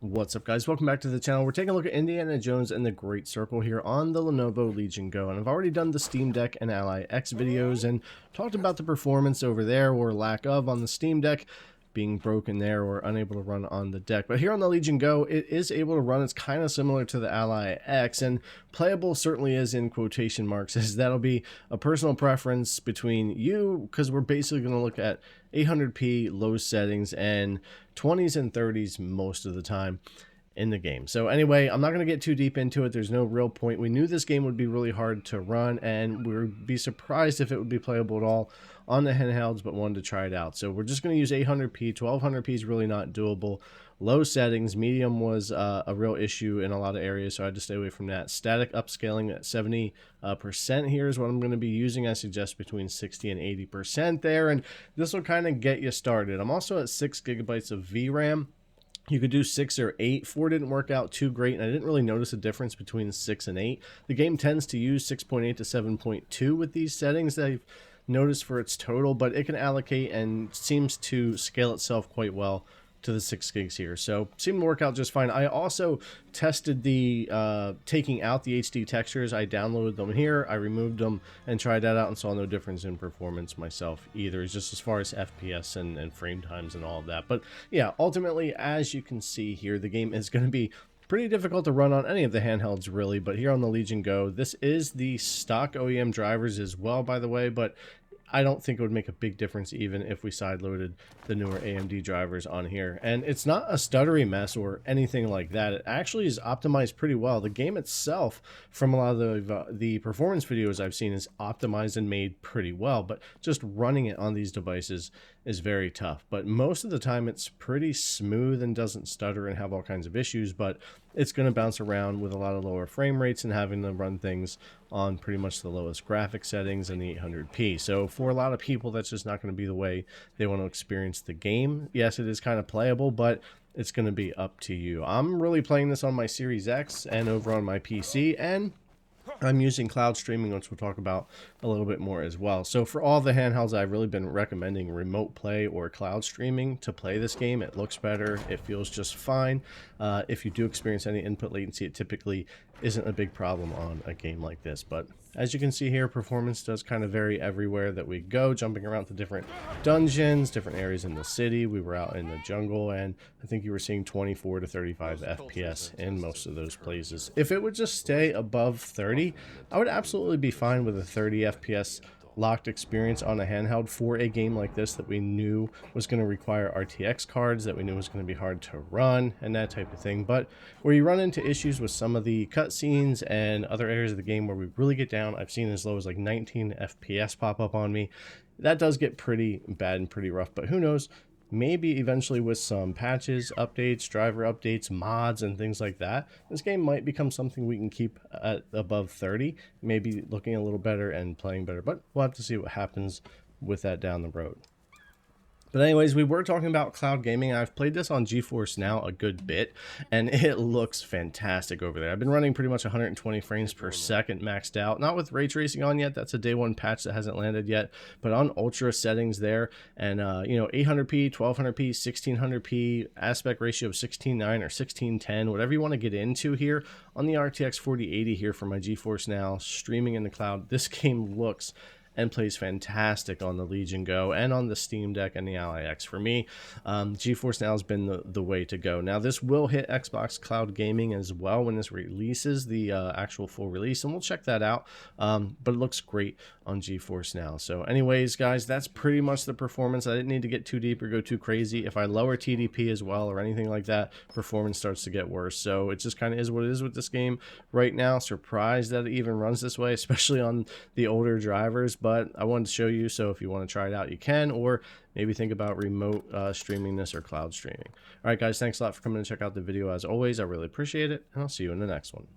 What's up, guys? Welcome back to the channel. We're taking a look at Indiana Jones and the Great Circle here on the Lenovo Legion Go, and I've already done the Steam Deck and Ally X videos and talked about the performance over there, or lack of, on the Steam Deck, being broken there or unable to run on the deck. But here on the Legion Go, it is able to run. It's kind of similar to the Ally X, and playable certainly is in quotation marks, as that'll be a personal preference between you, because we're basically going to look at 800p low settings and 20s and 30s most of the time in the game. So anyway, I'm not going to get too deep into it. There's no real point. We knew this game would be really hard to run, and we would be surprised if it would be playable at all on the handhelds, but wanted to try it out. So we're just going to use 800p. 1200p is really not doable. Low settings, medium was a real issue in a lot of areas, so I had to stay away from that. Static upscaling at 70% here is what I'm going to be using. I suggest between 60 and 80% there, and this will kind of get you started. I'm also at 6 gigabytes of VRAM. You could do 6 or 8. 4 didn't work out too great, and I didn't really notice a difference between 6 and 8. The game tends to use 6.8 to 7.2 with these settings that I've noticed for its total, but it can allocate and seems to scale itself quite well to the 6 gigs here, so seemed to work out just fine. I also tested the taking out the HD textures. I downloaded them here, I removed them and tried that out, and saw no difference in performance myself either. It's just as far as FPS and frame times and all of that. But yeah, ultimately, as you can see here, the game is going to be pretty difficult to run on any of the handhelds really, but here on the Legion Go, this is the stock OEM drivers as well, by the way, but I don't think it would make a big difference even if we sideloaded the newer AMD drivers on here. And it's not a stuttery mess or anything like that. It actually is optimized pretty well. The game itself, from a lot of the performance videos I've seen, is optimized and made pretty well, but just running it on these devices is very tough. But most of the time it's pretty smooth and doesn't stutter and have all kinds of issues, but it's going to bounce around with a lot of lower frame rates and having to run things on pretty much the lowest graphic settings and the 800p. So for a lot of people, that's just not going to be the way they want to experience the game. Yes, it is kind of playable, but it's going to be up to you. I'm really playing this on my Series X and over on my PC, and I'm using cloud streaming, which we'll talk about a little bit more as well. So for all the handhelds, I've really been recommending remote play or cloud streaming to play this game. It looks better. It feels just fine. If you do experience any input latency, it typically isn't a big problem on a game like this. But as you can see here, performance does kind of vary everywhere that we go, jumping around to different dungeons, different areas in the city. We were out in the jungle, and I think you were seeing 24 to 35 FPS in most of those places. If it would just stay above 30, I would absolutely be fine with a 30 FPS locked experience on a handheld for a game like this that we knew was going to require RTX cards, that we knew was going to be hard to run and that type of thing. But where you run into issues with some of the cutscenes and other areas of the game where we really get down, I've seen as low as like 19 FPS pop up on me. That does get pretty bad and pretty rough, but who knows? Maybe eventually with some patches, updates, driver updates, mods, and things like that, this game might become something we can keep at above 30, maybe looking a little better and playing better, but we'll have to see what happens with that down the road. But anyways, we were talking about cloud gaming. I've played this on GeForce Now a good bit, and it looks fantastic over there. I've been running pretty much 120 frames per second maxed out, not with ray tracing on yet. That's a day one patch that hasn't landed yet, but on ultra settings there, and you know, 800p, 1200p, 1600p, aspect ratio of 16:9 or 16:10, whatever you want to get into here on the RTX 4080 here for my GeForce Now streaming in the cloud. This game looks and plays fantastic on the Legion Go and on the Steam Deck and the Ally X. For me, GeForce Now has been the way to go. Now, this will hit Xbox Cloud Gaming as well when this releases, the actual full release, and we'll check that out. But it looks great on GeForce Now. So anyways, guys, that's pretty much the performance. I didn't need to get too deep or go too crazy. If I lower TDP as well or anything like that, performance starts to get worse. So it just kind of is what it is with this game right now. Surprised that it even runs this way, especially on the older drivers. But I wanted to show you, so if you want to try it out, you can, or maybe think about remote streaming this or cloud streaming. All right, guys, thanks a lot for coming to check out the video. As always, I really appreciate it, and I'll see you in the next one.